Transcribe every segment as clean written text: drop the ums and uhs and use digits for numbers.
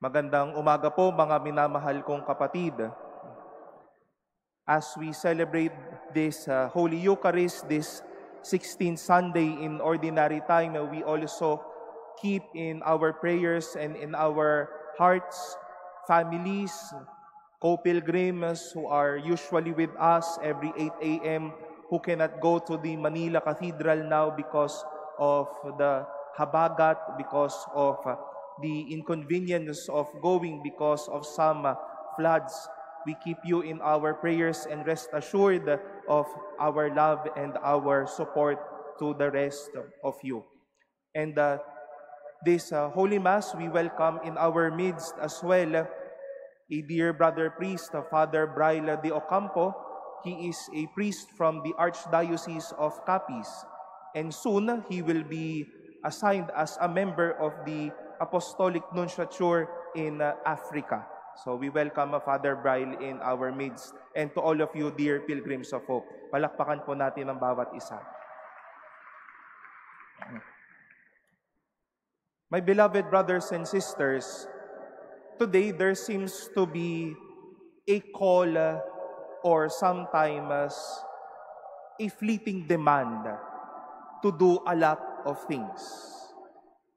Magandang umaga po mga minamahal kong kapatid. As we celebrate this Holy Eucharist, this 16th Sunday in Ordinary Time, we also keep in our prayers and in our hearts families, co-pilgrims who are usually with us every 8 a.m. who cannot go to the Manila Cathedral now because of the habagat, because of the inconvenience of going because of some floods. We keep you in our prayers and rest assured of our love and our support to the rest of you. And this Holy Mass, we welcome in our midst as well a dear brother priest, Father Braille de Ocampo. He is a priest from the Archdiocese of Capiz, and soon he will be assigned as a member of the Apostolic Nunciature in Africa. So we welcome Father Braille in our midst, and to all of you, dear pilgrims of hope. Palakpakan po natin ang bawat isa. My beloved brothers and sisters, today there seems to be a call or sometimes a fleeting demand to do a lot of things,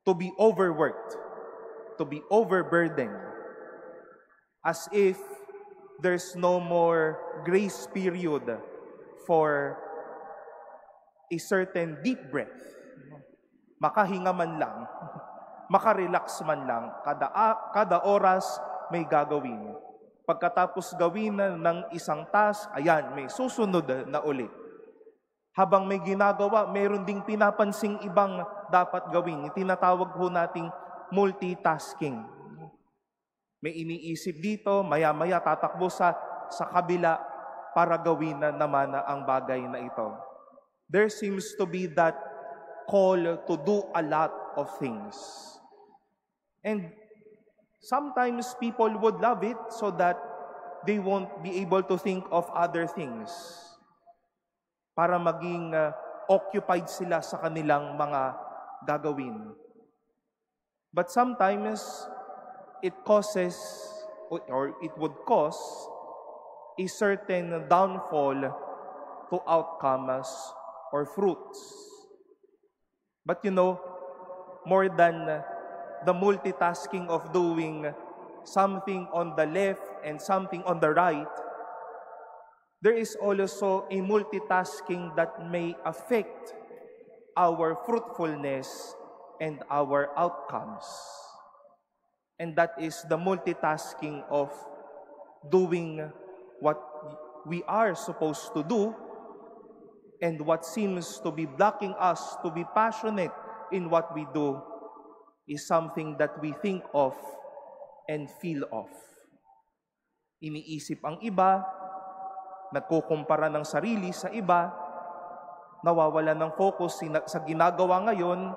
to be overworked, to be overburdened, as if there's no more grace period for a certain deep breath. Makahinga man lang, makarelax man lang, kada oras may gagawin. Pagkatapos gawin ng isang task, ayan, may susunod na ulit. Habang may ginagawa, mayroon ding pinapansing ibang dapat gawin. Tinatawag ho nating multitasking. May iniisip dito, maya-maya tatakbo sa kabila para gawin na naman ang bagay na ito. There seems to be that call to do a lot of things. And sometimes people would love it so that they won't be able to think of other things, para maging occupied sila sa kanilang mga gagawin. But sometimes, it causes, or it would cause, a certain downfall to outcomes or fruits. But you know, more than the multitasking of doing something on the left and something on the right, there is also a multitasking that may affect our fruitfulness and our outcomes. And that is the multitasking of doing what we are supposed to do, and what seems to be blocking us to be passionate in what we do is something that we think of and feel of. Iniisip ang iba, nagkukumpara ng sarili sa iba, nawawala ng focus sa ginagawa ngayon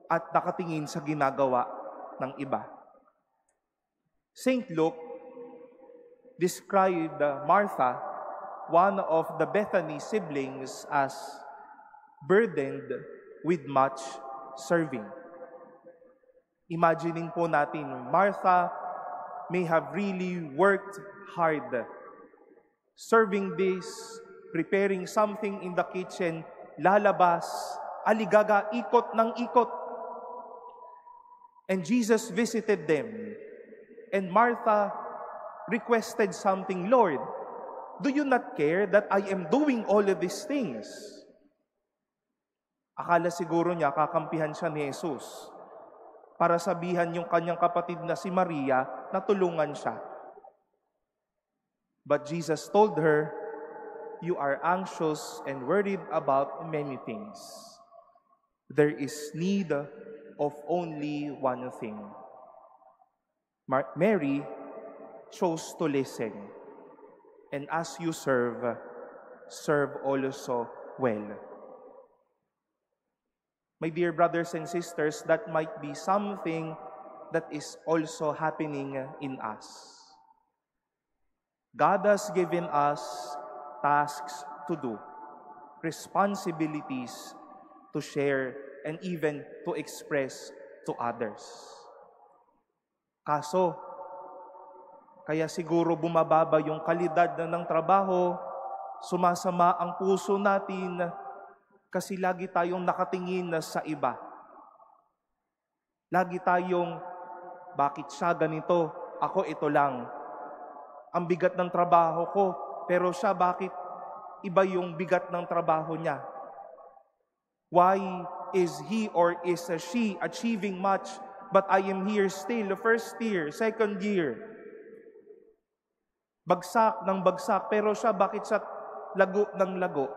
at nakatingin sa ginagawa ng iba. Saint Luke described Martha, one of the Bethany siblings, as burdened with much serving. Imagining po natin, Martha may have really worked hard serving this, preparing something in the kitchen, lalabas, aligaga, ikot ng ikot. And Jesus visited them. And Martha requested something, Lord, do you not care that I am doing all of these things? Akala siguro niya kakampihan siya ni Jesus para sabihan yung kanyang kapatid na si Maria na tulungan siya. But Jesus told her, you are anxious and worried about many things. There is need of only one thing. Mary chose to listen. And as you serve, serve also well. My dear brothers and sisters, that might be something that is also happening in us. God has given us tasks to do, responsibilities to share, and even to express to others. Kaso, kaya siguro bumababa yung kalidad ng trabaho, sumasama ang puso natin kasi lagi tayong nakatingin sa iba. Lagi tayong, bakit siya ganito? Ako ito lang. Ang bigat ng trabaho ko, pero siya bakit iba yung bigat ng trabaho niya? Why is he or is she achieving much, but I am here still, first year, second year? Bagsak ng bagsak, pero siya bakit siya lago ng lago?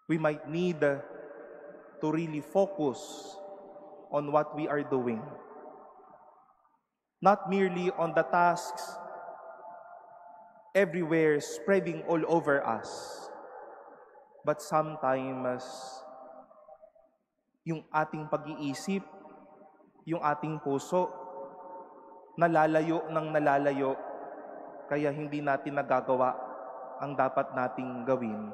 We might need to really focus on what we are doing. Not merely on the tasks everywhere spreading all over us, but sometimes yung ating pag-iisip, yung ating puso, nalalayo ng nalalayo, kaya hindi natin nagagawa ang dapat nating gawin.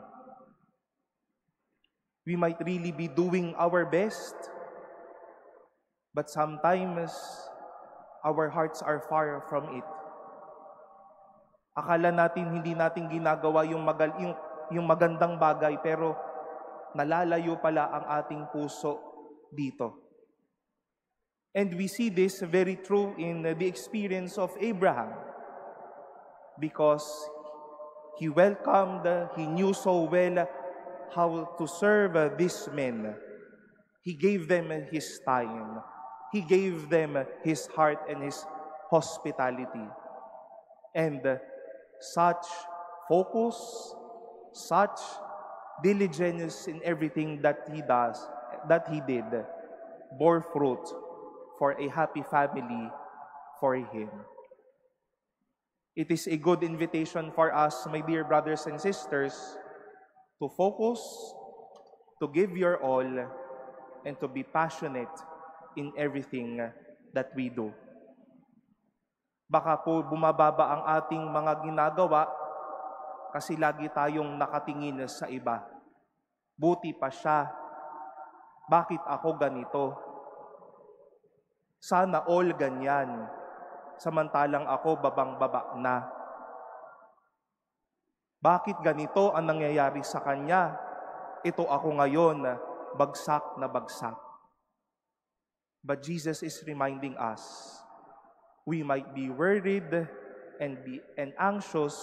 We might really be doing our best, but sometimes our hearts are far from it. Akala natin hindi natin ginagawa yung magandang bagay, pero nalalayo pala ang ating puso dito. And we see this very true in the experience of Abraham, because he knew so well how to serve these men. He gave them his time. He gave them his heart and his hospitality. And such focus, such diligence in everything that he did, bore fruit for a happy family for him. It is a good invitation for us, my dear brothers and sisters, to focus, to give your all, and to be passionate in everything that we do. Baka po bumababa ang ating mga ginagawa kasi lagi tayong nakatingin sa iba. Buti pa siya. Bakit ako ganito? Sana all ganyan. Samantalang ako babang-baba na. Bakit ganito ang nangyayari sa kanya? Ito ako ngayon, bagsak na bagsak. But Jesus is reminding us, we might be worried and anxious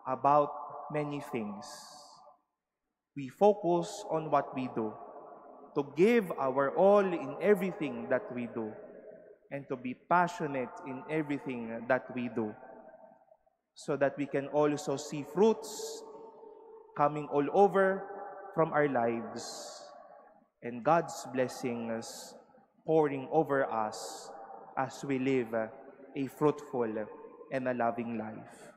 about many things. We focus on what we do, to give our all in everything that we do, and to be passionate in everything that we do, so that we can also see fruits coming all over from our lives, and God's blessings pouring over us as we live a fruitful and a loving life.